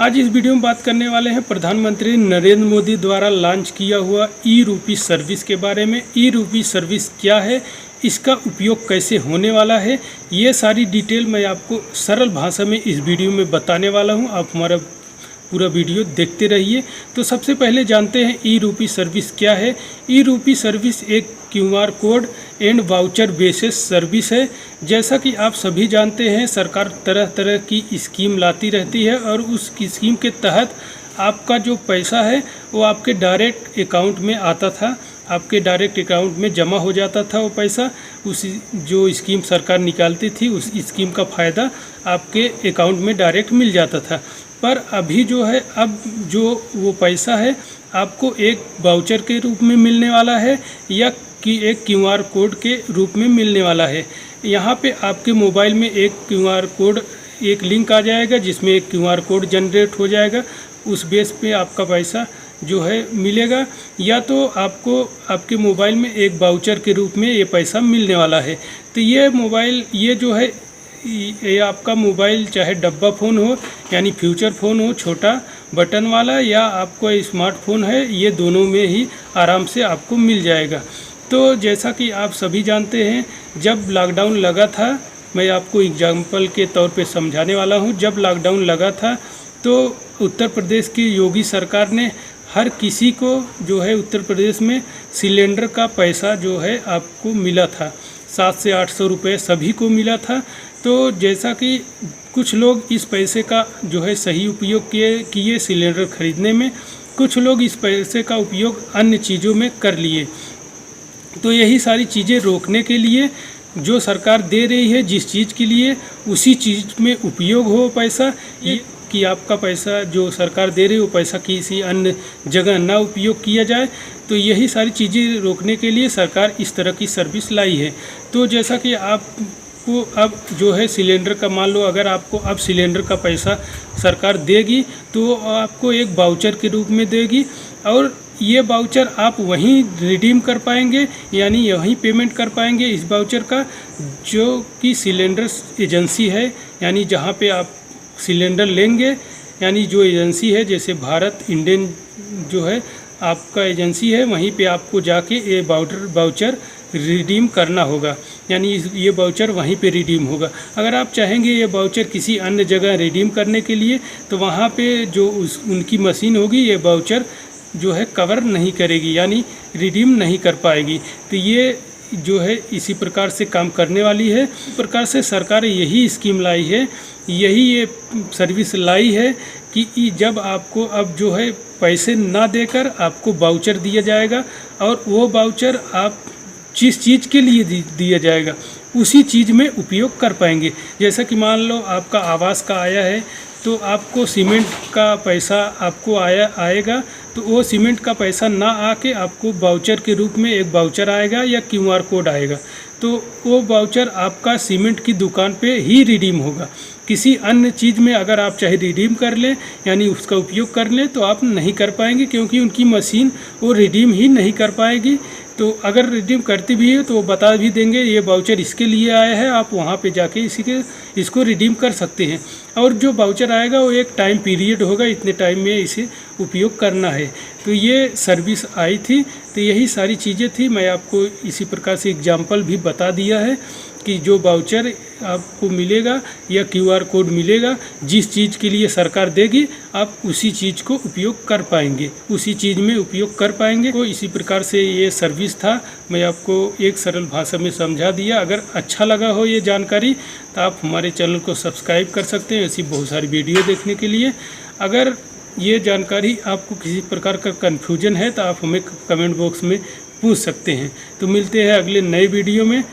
आज इस वीडियो में बात करने वाले हैं प्रधानमंत्री नरेंद्र मोदी द्वारा लॉन्च किया हुआ ई रूपी सर्विस के बारे में। ई रूपी सर्विस क्या है, इसका उपयोग कैसे होने वाला है, ये सारी डिटेल मैं आपको सरल भाषा में इस वीडियो में बताने वाला हूं। आप हमारा पूरा वीडियो देखते रहिए। तो सबसे पहले जानते हैं ई रूपी सर्विस क्या है। ई रूपी सर्विस एक QR code and voucher basis service है। जैसा कि आप सभी जानते हैं, सरकार तरह तरह की स्कीम लाती रहती है और उस स्कीम के तहत आपका जो पैसा है वो आपके डायरेक्ट अकाउंट में आता था, आपके डायरेक्ट अकाउंट में जमा हो जाता था वो पैसा। उस जो स्कीम सरकार निकालती थी उस स्कीम का फ़ायदा आपके अकाउंट में डायरेक्ट मिल जाता था। पर अभी जो है, अब जो वो पैसा है आपको एक वाउचर के रूप में मिलने वाला है या कि एक क्यूआर कोड के रूप में मिलने वाला है। यहाँ पे आपके मोबाइल में एक क्यूआर कोड, एक लिंक आ जाएगा जिसमें एक क्यूआर कोड जनरेट हो जाएगा। उस बेस पे आपका पैसा जो है मिलेगा, या तो आपको आपके मोबाइल में एक वाउचर के रूप में ये पैसा मिलने वाला है। तो ये मोबाइल, ये जो है, ये आपका मोबाइल चाहे डब्बा फ़ोन हो यानी फ्यूचर फ़ोन हो, छोटा बटन वाला, या आपको स्मार्टफोन है, ये दोनों में ही आराम से आपको मिल जाएगा। तो जैसा कि आप सभी जानते हैं, जब लॉकडाउन लगा था, मैं आपको एग्जाम्पल के तौर पे समझाने वाला हूँ। जब लॉकडाउन लगा था तो उत्तर प्रदेश की योगी सरकार ने हर किसी को जो है उत्तर प्रदेश में सिलेंडर का पैसा जो है आपको मिला था। 700 से 800 रुपये सभी को मिला था। तो जैसा कि कुछ लोग इस पैसे का जो है सही उपयोग किए सिलेंडर खरीदने में, कुछ लोग इस पैसे का उपयोग अन्य चीज़ों में कर लिए। तो यही सारी चीज़ें रोकने के लिए जो सरकार दे रही है, जिस चीज़ के लिए उसी चीज़ में उपयोग हो पैसा, ये कि आपका पैसा जो सरकार दे रही है वो पैसा किसी अन्य जगह ना उपयोग किया जाए। तो यही सारी चीज़ें रोकने के लिए सरकार इस तरह की सर्विस लाई है। तो जैसा कि आपको अब जो है सिलेंडर का, मान लो अगर आपको अब सिलेंडर का पैसा सरकार देगी तो आपको एक वाउचर के रूप में देगी, और ये वाउचर आप वहीं रिडीम कर पाएंगे, यानी यहीं पेमेंट कर पाएंगे इस वाउचर का, जो कि सिलेंडर एजेंसी है, यानी जहाँ पे आप सिलेंडर लेंगे, यानी जो एजेंसी है, जैसे भारत इंडियन जो है आपका एजेंसी है, वहीं पे आपको जाके ये वाउचर रिडीम करना होगा, यानी ये वाउचर वहीं पे रिडीम होगा। अगर आप चाहेंगे ये वाउचर किसी अन्य जगह रिडीम करने के लिए, तो वहाँ पे जो उनकी मशीन होगी ये वाउचर जो है कवर नहीं करेगी, यानी रिडीम नहीं कर पाएगी। तो ये जो है इसी प्रकार से काम करने वाली है। इस प्रकार से सरकार यही स्कीम लाई है, यही ये सर्विस लाई है कि जब आपको अब जो है पैसे ना देकर आपको वाउचर दिया जाएगा, और वो वाउचर आप जिस चीज़ के लिए दिया जाएगा उसी चीज़ में उपयोग कर पाएंगे। जैसा कि मान लो आपका आवास का आया है, तो आपको सीमेंट का पैसा आपको आएगा, तो वो सीमेंट का पैसा ना आके आपको वाउचर के रूप में एक वाउचर आएगा या क्यूआर कोड आएगा। तो वो वाउचर आपका सीमेंट की दुकान पे ही रिडीम होगा। किसी अन्य चीज़ में अगर आप चाहे रिडीम कर लें, यानी उसका उपयोग कर लें, तो आप नहीं कर पाएंगे, क्योंकि उनकी मशीन वो रिडीम ही नहीं कर पाएगी। तो अगर रिडीम करती भी है तो वो बता भी देंगे ये वाउचर इसके लिए आया है, आप वहाँ पे जाके इसको रिडीम कर सकते हैं। और जो वाउचर आएगा वो एक टाइम पीरियड होगा, इतने टाइम में इसे उपयोग करना है। तो ये सर्विस आई थी। तो यही सारी चीज़ें थी, मैं आपको इसी प्रकार से एग्जाम्पल भी बता दिया है कि जो वाउचर आपको मिलेगा या क्यूआर कोड मिलेगा, जिस चीज़ के लिए सरकार देगी आप उसी चीज़ को उपयोग कर पाएंगे, उसी चीज़ में उपयोग कर पाएंगे। तो इसी प्रकार से ये सर्विस था, मैं आपको एक सरल भाषा में समझा दिया। अगर अच्छा लगा हो ये जानकारी तो आप हमारे चैनल को सब्सक्राइब कर सकते हैं ऐसी बहुत सारी वीडियो देखने के लिए। अगर ये जानकारी आपको किसी प्रकार का कन्फ्यूजन है तो आप हमें कमेंट बॉक्स में पूछ सकते हैं। तो मिलते हैं अगले नए वीडियो में।